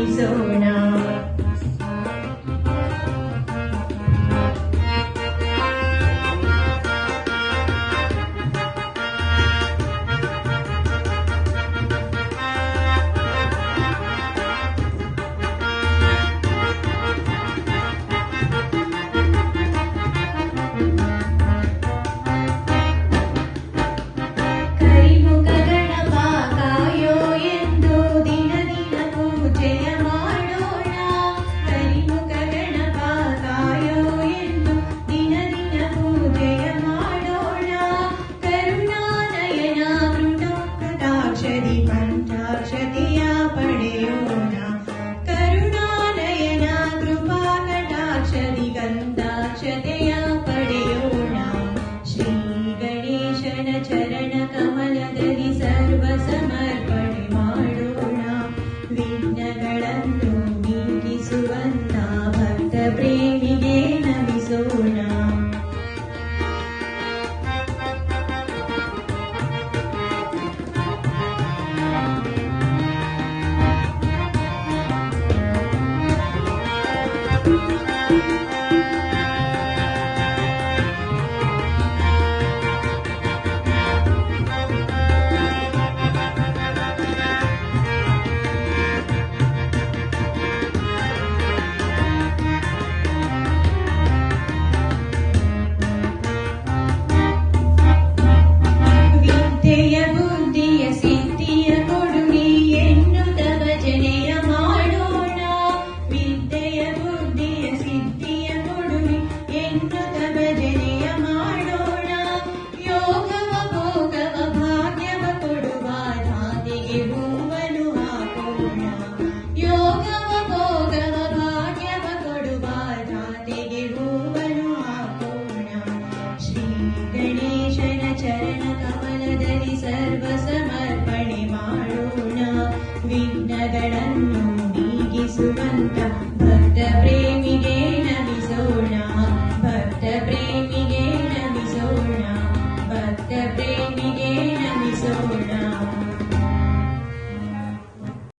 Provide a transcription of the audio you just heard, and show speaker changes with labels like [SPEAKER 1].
[SPEAKER 1] ನಮಿಸೋಣ. ಪಂಚಾಕ್ಷತೆಯ ಪಡೆಯೋಣ. ಕರುಣಾನಯನ ಕೃಪಾ ಕಟಾಕ್ಷದಿ ಗಂಧಾಕ್ಷತೆಯ ಪಡೆಯೋಣ. ಶ್ರೀ ಗಣೇಶನ ಚರಣ ಕಮಲದಲ್ಲಿ ಸರ್ವ ಸಮರ್ಪಣೆ ಮಾಡೋಣ. ವಿಘ್ನಗಳನ್ನು ನೀಗಿಸುವಂತ ಭಕ್ತ ಪ್ರೇಮಿಗೆ ನಮಿಸೋಣ. ಬುದ್ಧಿಯ ಸಿದ್ಧಿಯ ಕೊಡುನಿ ಎನ್ನುತ್ತ ಭಜನೆಯ ಮಾಡೋಣ. ವಿದ್ಯೆಯ ಬುದ್ಧಿಯ ಸಿದ್ಧಿಯ ಕೊಡುನಿ ಎನ್ನುತ್ತ ಭಜನೆಯ ಮಾಡೋಣ. ಯೋಗವ ಭೋಗವ ಭಾಗ್ಯವ ಕೊಡುವ ಧಾತೆಗೆ ಹೂವನ್ನು ಹಾಕೋಣ. ಯೋಗವ ಭೋಗವ ಭಾಗ್ಯವ ಕೊಡುವ ಧಾತೆಗೆ ಹೂವನ್ನು ಹಾಕೋಣ. ಶ್ರೀ ಗಣೇಶನ ಚರಣ ಕಮಲದಲ್ಲಿ ಸರ್ವ ಸಮರ್ಪಣೆ ಮಾಡೋಣ. ವಿಘ್ನಗಳನ್ನು ನೀಗಿಸುವಂತ ಭಕ್ತ ಪ್ರೇಮಿಗೆ ನಮಿಸೋಣ. ಭಕ್ತ ಪ್ರೇಮಿಗೆ ನಮಿಸೋಣ. ಭಕ್ತ ಪ್ರೇಮಿಗೆ ನಮಿಸೋಣ.